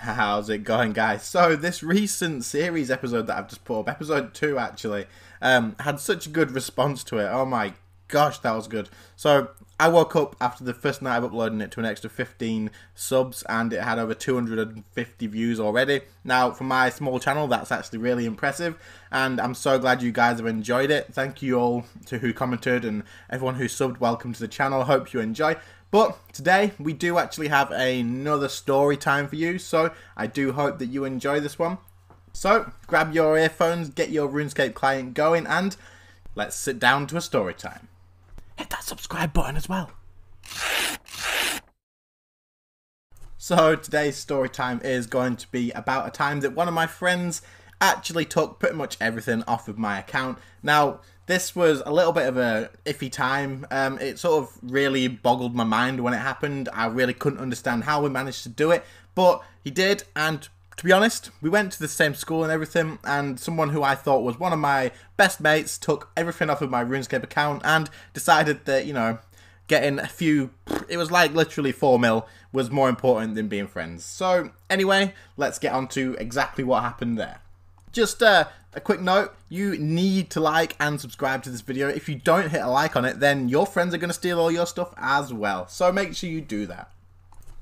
How's it going, guys? So this recent series episode that I've just put up, episode 2 actually, had such a good response to it. Oh my gosh, that was good. So I woke up after the first night of uploading it to an extra 15 subs, and it had over 250 views already. Now, for my small channel, that's actually really impressive, and I'm so glad you guys have enjoyed it. Thank you all to who commented and everyone who subbed. Welcome to the channel. Hope you enjoy. But today we do actually have another story time for you, so I do hope that you enjoy this one. So grab your earphones, get your RuneScape client going, and let's sit down to a story time. Hit that subscribe button as well. So today's story time is going to be about a time that one of my friends actually took pretty much everything off of my account. Now, this was a little bit of a iffy time. It sort of really boggled my mind when it happened. I really couldn't understand how we managed to do it, but he did, and to be honest, we went to the same school and everything, and someone who I thought was one of my best mates took everything off of my RuneScape account and decided that, you know, getting a few, it was like literally 4 mil, was more important than being friends. So anyway, let's get on to exactly what happened there. Just a quick note, you need to like and subscribe to this video. If you don't hit a like on it, then your friends are going to steal all your stuff as well. So make sure you do that.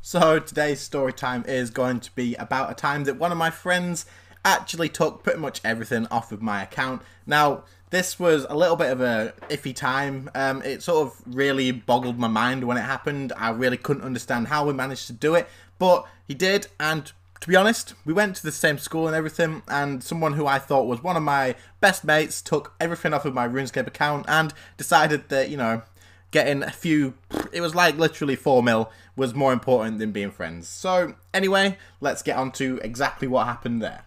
So today's story time is going to be about a time that one of my friends actually took pretty much everything off of my account. Now, this was a little bit of a iffy time. It sort of really boggled my mind when it happened. I really couldn't understand how we managed to do it, but he did, and to be honest, we went to the same school and everything, and someone who I thought was one of my best mates took everything off of my RuneScape account and decided that, you know, getting a few, it was like literally 4 mil, was more important than being friends. So anyway, let's get on to exactly what happened there.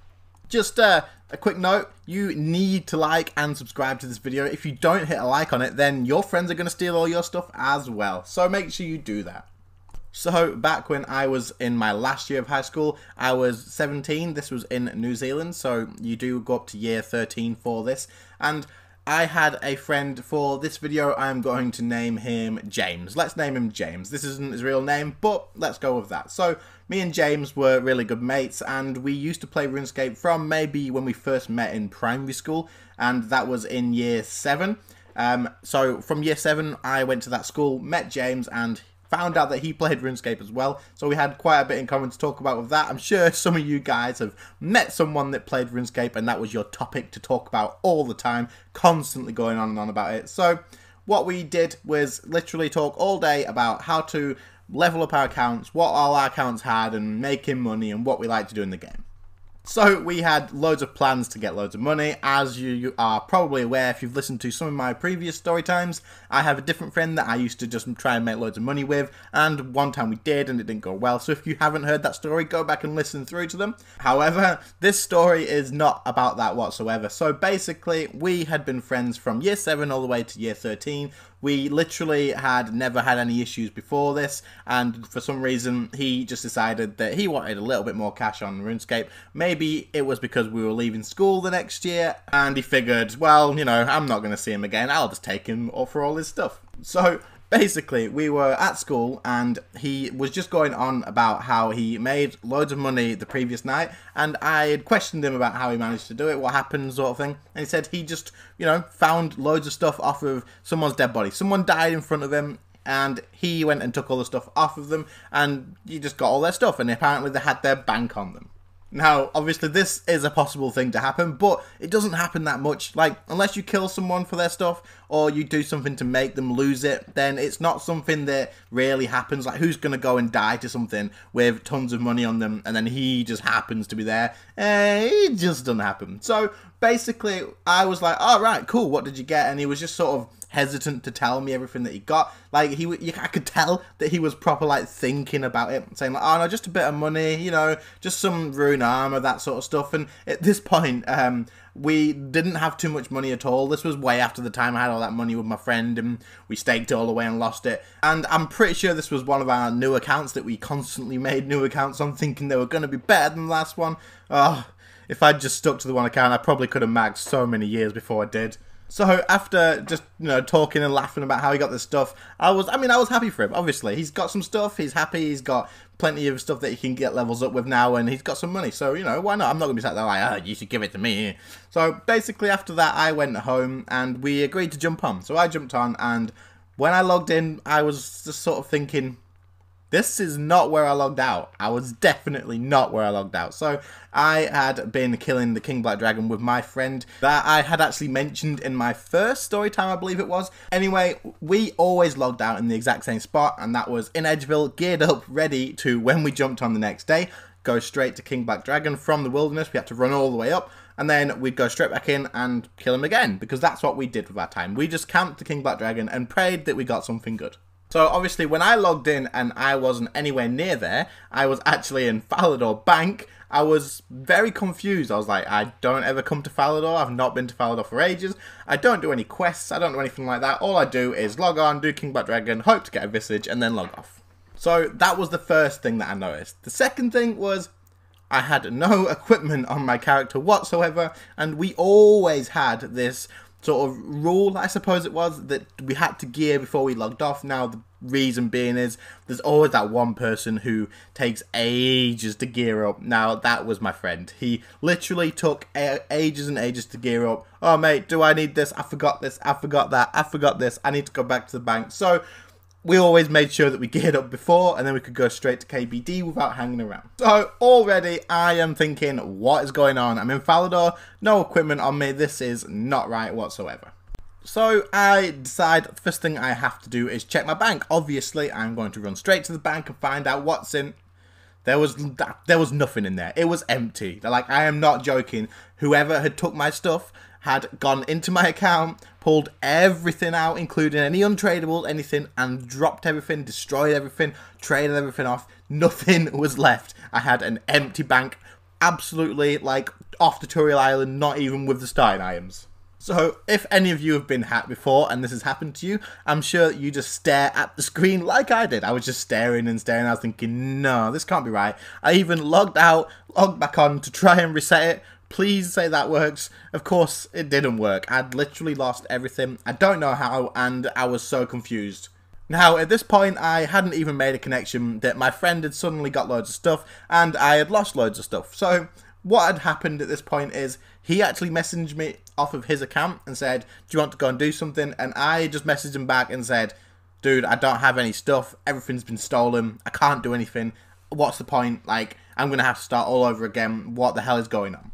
Just a quick note, you need to like and subscribe to this video. If you don't hit a like on it, then your friends are going to steal all your stuff as well. So make sure you do that. So back when I was in my last year of high school, I was 17. This was in New Zealand, so you do go up to year 13 for this. And I had a friend. For this video, I'm going to name him James. Let's name him James. This isn't his real name, but let's go with that. So me and James were really good mates, and we used to play RuneScape from maybe when we first met in primary school, and that was in year 7. So from year 7, I went to that school, met James, and found out that he played RuneScape as well, so we had quite a bit in common to talk about with that. I'm sure some of you guys have met someone that played RuneScape and that was your topic to talk about all the time, constantly going on and on about it. So what we did was literally talk all day about how to level up our accounts, what all our accounts had, and making money, and what we like to do in the game. So we had loads of plans to get loads of money. As you are probably aware if you've listened to some of my previous story times, I have a different friend that I used to just try and make loads of money with, and one time we did and it didn't go well. So if you haven't heard that story, go back and listen through to them. However, this story is not about that whatsoever. So basically, we had been friends from year 7 all the way to year 13. We literally had never had any issues before this, and for some reason he just decided that he wanted a little bit more cash on RuneScape. Maybe it was because we were leaving school the next year, and he figured, well, you know, I'm not going to see him again, I'll just take him for all his stuff. So basically, we were at school, and he was just going on about how he made loads of money the previous night, and I had questioned him about how he managed to do it, what happened, sort of thing, and he said he just, you know, found loads of stuff off of someone's dead body. Someone died in front of him, and he went and took all the stuff off of them, and he just got all their stuff, and apparently they had their bank on them. Now, obviously, this is a possible thing to happen, but it doesn't happen that much. Like, unless you kill someone for their stuff, or you do something to make them lose it, then it's not something that really happens. Like, who's going to go and die to something with tons of money on them, and then he just happens to be there? It just doesn't happen. So, basically, I was like, all right, cool, what did you get? And he was just sort of hesitant to tell me everything that he got. Like, I could tell that he was proper, like, thinking about it, saying, like, oh no, just a bit of money, you know, just some rune armor, that sort of stuff. And at this point, we didn't have too much money at all. This was way after the time I had all that money with my friend, and we staked it all away and lost it. And I'm pretty sure this was one of our new accounts that we constantly made new accounts on, thinking they were going to be better than the last one. Oh, if I'd just stuck to the one account, I probably could have maxed so many years before I did. So after just, you know, talking and laughing about how he got this stuff, I was happy for him. Obviously, he's got some stuff, he's happy, he's got plenty of stuff that he can get levels up with now, and he's got some money, so, you know, why not? I'm not going to be sat there like, oh, you should give it to me. So basically after that, I went home and we agreed to jump on. So I jumped on, and when I logged in, I was just sort of thinking, this is not where I logged out. I was definitely not where I logged out. So I had been killing the King Black Dragon with my friend that I had actually mentioned in my first story time, I believe it was. Anyway, we always logged out in the exact same spot, and that was in Edgeville, geared up, ready to, when we jumped on the next day, go straight to King Black Dragon from the wilderness. We had to run all the way up, and then we'd go straight back in and kill him again, because that's what we did with our time. We just camped the King Black Dragon and prayed that we got something good. So obviously when I logged in and I wasn't anywhere near there, I was actually in Falador Bank. I was very confused. I was like, I don't ever come to Falador. I've not been to Falador for ages. I don't do any quests. I don't do anything like that. All I do is log on, do King Black Dragon, hope to get a visage, and then log off. So that was the first thing that I noticed. The second thing was I had no equipment on my character whatsoever, and we always had this sort of rule, I suppose it was, that we had to gear before we logged off. Now the reason being is there's always that one person who takes ages to gear up. Now that was my friend. He literally took ages and ages to gear up. Oh mate, do I need this? I forgot this, I forgot that, I forgot this, I need to go back to the bank. So we always made sure that we geared up before, and then we could go straight to KBD without hanging around. So already I am thinking, what is going on? I'm in Falador, no equipment on me, this is not right whatsoever. So I decide the first thing I have to do is check my bank. Obviously I'm going to run straight to the bank and find out what's in. There was nothing in there. It was empty. Like, I am not joking. Whoever had took my stuff had gone into my account, pulled everything out, including any untradables, anything, and dropped everything, destroyed everything, traded everything off. Nothing was left. I had an empty bank, absolutely, like, off Tutorial Island, not even with the starting items. So, if any of you have been hacked before and this has happened to you, I'm sure you just stare at the screen like I did. I was just staring and staring. I was thinking, no, this can't be right. I even logged out, logged back on to try and reset it. Please say that works. Of course, it didn't work. I'd literally lost everything. I don't know how, and I was so confused. Now, at this point, I hadn't even made a connection that my friend had suddenly got loads of stuff, and I had lost loads of stuff. So, what had happened at this point is, he actually messaged me off of his account and said, do you want to go and do something? And I just messaged him back and said, dude, I don't have any stuff. Everything's been stolen. I can't do anything. What's the point? Like, I'm going to have to start all over again. What the hell is going on?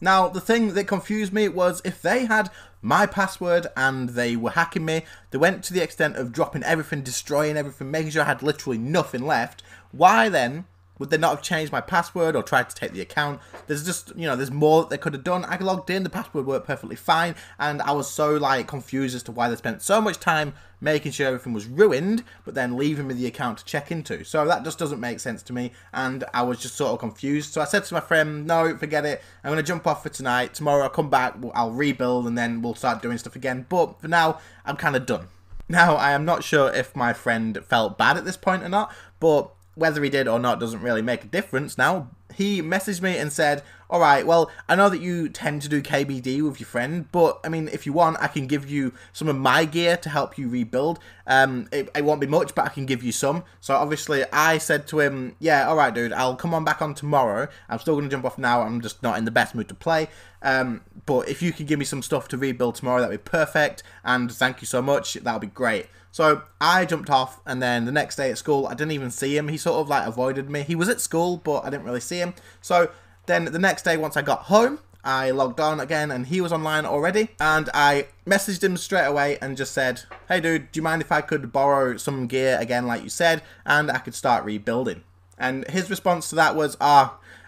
Now, the thing that confused me was if they had my password and they were hacking me, they went to the extent of dropping everything, destroying everything, making sure I had literally nothing left, why then would they not have changed my password or tried to take the account? There's just, you know, there's more that they could have done. I logged in, the password worked perfectly fine, and I was so, like, confused as to why they spent so much time making sure everything was ruined, but then leaving me the account to check into. So that just doesn't make sense to me, and I was just sort of confused. So I said to my friend, no, forget it. I'm going to jump off for tonight. Tomorrow I'll come back, I'll rebuild, and then we'll start doing stuff again. But for now, I'm kind of done. Now, I am not sure if my friend felt bad at this point or not, but whether he did or not doesn't really make a difference now. He messaged me and said, alright, well, I know that you tend to do KBD with your friend, but, I mean, if you want, I can give you some of my gear to help you rebuild. It won't be much, but I can give you some. So, obviously, I said to him, yeah, alright, dude, I'll come on back on tomorrow. I'm still going to jump off now. I'm just not in the best mood to play. But if you could give me some stuff to rebuild tomorrow, that'd be perfect. And thank you so much. That'll be great. So I jumped off, and then the next day at school, I didn't even see him. He sort of like avoided me. He was at school, but I didn't really see him. So then the next day, once I got home, I logged on again, and he was online already. And I messaged him straight away and just said, hey dude, do you mind if I could borrow some gear again like you said, and I could start rebuilding? And his response to that was,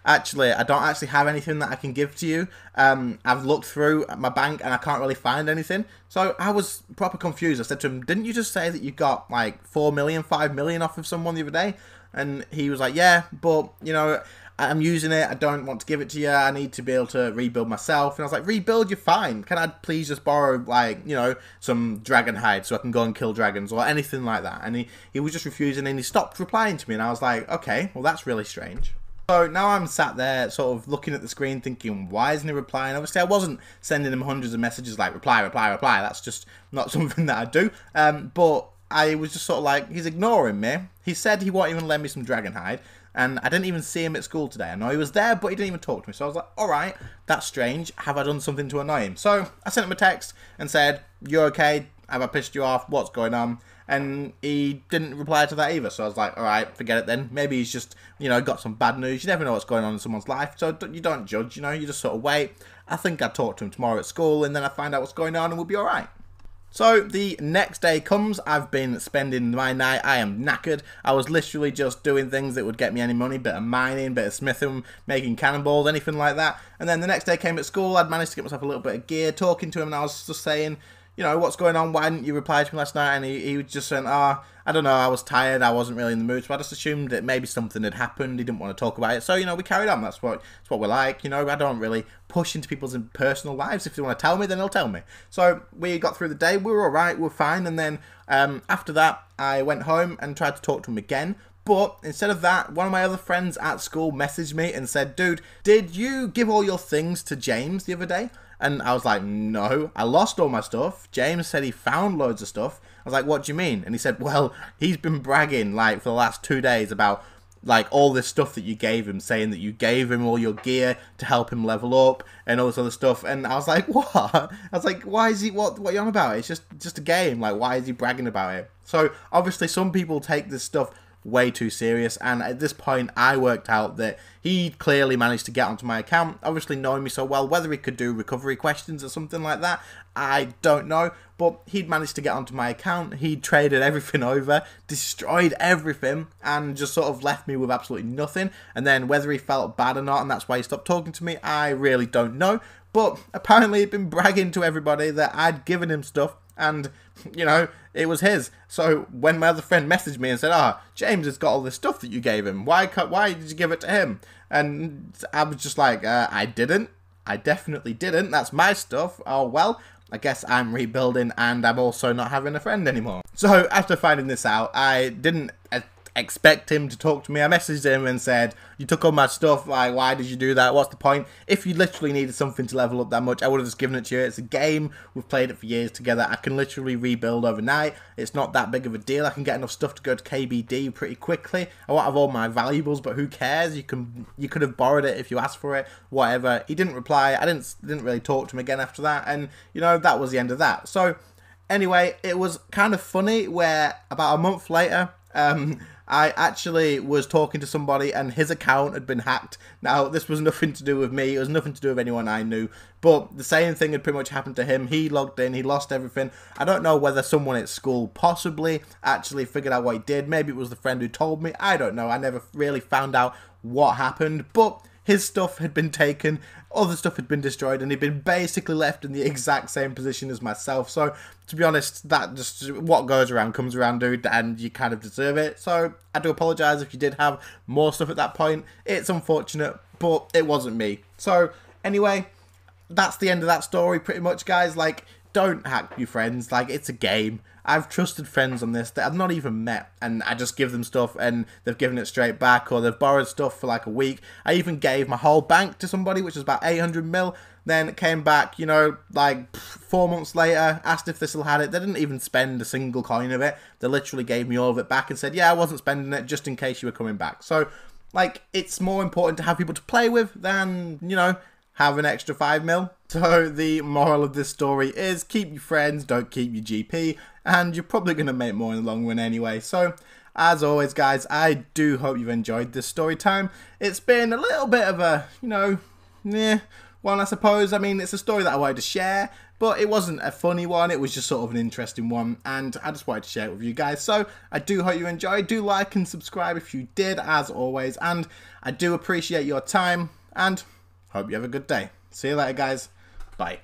actually, I don't actually have anything that I can give to you. I've looked through my bank and I can't really find anything. So I was proper confused. I said to him, didn't you just say that you got like 4 million, 5 million off of someone the other day? And he was like, yeah, but, you know, I'm using it. I don't want to give it to you. I need to be able to rebuild myself. And I was like, rebuild, you're fine. Can I please just borrow, like, you know, some dragon hide so I can go and kill dragons or anything like that? And he was just refusing, and he stopped replying to me. And I was like, okay, well, that's really strange. So now I'm sat there sort of looking at the screen thinking, why isn't he replying? Obviously, I wasn't sending him hundreds of messages like reply, reply, reply. That's just not something that I do. But I was just sort of like, he's ignoring me. He said he won't even lend me some dragon hide. And I didn't even see him at school today. I know he was there, but he didn't even talk to me. So I was like, alright, that's strange. Have I done something to annoy him? So I sent him a text and said, you okay? Have I pissed you off? What's going on? And he didn't reply to that either. So I was like, alright, forget it then. Maybe he's just, you know, got some bad news. You never know what's going on in someone's life. So you don't judge, you know, you just sort of wait. I think I'd talk to him tomorrow at school and then I find out what's going on and we'll be alright. So the next day comes, I've been spending my night, I am knackered. I was literally just doing things that would get me any money, bit of mining, bit of smithing, making cannonballs, anything like that. And then the next day came at school, I'd managed to get myself a little bit of gear, talking to him, and I was just saying, you know, what's going on, why didn't you reply to me last night? And he was just saying, I don't know, I was tired, I wasn't really in the mood, so I just assumed that maybe something had happened, he didn't want to talk about it, so, you know, we carried on, that's what we're like, you know, I don't really push into people's personal lives. If they want to tell me, then they'll tell me. So, we got through the day, we were alright, we were fine, and then, after that, I went home and tried to talk to him again. But instead of that, one of my other friends at school messaged me and said, dude, did you give all your things to James the other day? And I was like, no, I lost all my stuff. James said he found loads of stuff. I was like, what do you mean? And he said, well, he's been bragging like for the last 2 days about like all this stuff that you gave him, saying that you gave him all your gear to help him level up and all this other stuff. And I was like, what? I was like, why is he, what are you on about? It's just a game. Like, why is he bragging about it? So obviously some people take this stuff way too serious, and at this point I worked out that he clearly managed to get onto my account, obviously knowing me so well. Whether he could do recovery questions or something like that, I don't know, but he'd managed to get onto my account, he traded everything over, destroyed everything, and just sort of left me with absolutely nothing. And then whether he felt bad or not, and that's why he stopped talking to me, I really don't know. But apparently he'd been bragging to everybody that I'd given him stuff, and, you know, it was his. So when my other friend messaged me and said, James has got all this stuff that you gave him, why did you give it to him? And I was just like, I didn't. I definitely didn't. That's my stuff. Oh, well, I guess I'm rebuilding and I'm also not having a friend anymore. So after finding this out, I didn't expect him to talk to me. I messaged him and said, you took all my stuff, like, why did you do that? What's the point? If you literally needed something to level up that much, I would have just given it to you. It's a game. We've played it for years together. I can literally rebuild overnight. It's not that big of a deal. I can get enough stuff to go to KBD pretty quickly. I won't have all my valuables, but who cares? You could have borrowed it if you asked for it, whatever. He didn't reply. I didn't really talk to him again after that, and, you know, that was the end of that. So, anyway, it was kind of funny where about a month later, I actually was talking to somebody and his account had been hacked. Now, this was nothing to do with me. It was nothing to do with anyone I knew. But the same thing had pretty much happened to him. He logged in. He lost everything. I don't know whether someone at school possibly actually figured out what he did. Maybe it was the friend who told me. I don't know. I never really found out what happened. But his stuff had been taken, other stuff had been destroyed, and he'd been basically left in the exact same position as myself. So, to be honest, that just, what goes around comes around, dude, and you kind of deserve it. So, I do apologise if you did have more stuff at that point. It's unfortunate, but it wasn't me. So, anyway, that's the end of that story, pretty much, guys. Like, don't hack your friends. Like, it's a game. I've trusted friends on this that I've not even met, and I just give them stuff and they've given it straight back, or they've borrowed stuff for like a week. I even gave my whole bank to somebody, which was about 800 mil. Then it came back, you know, like 4 months later, asked if they still had it. They didn't even spend a single coin of it. They literally gave me all of it back and said, yeah, I wasn't spending it just in case you were coming back. So, like, it's more important to have people to play with than, you know, have an extra 5 mil. So the moral of this story is keep your friends, don't keep your GP, and you're probably going to make more in the long run anyway. So, as always, guys, I do hope you've enjoyed this story time. It's been a little bit of a, you know, one, I suppose. I mean, it's a story that I wanted to share, but it wasn't a funny one. It was just sort of an interesting one, and I just wanted to share it with you guys. So, I do hope you enjoyed. Do like and subscribe if you did, as always, and I do appreciate your time, and hope you have a good day. See you later, guys. Bye.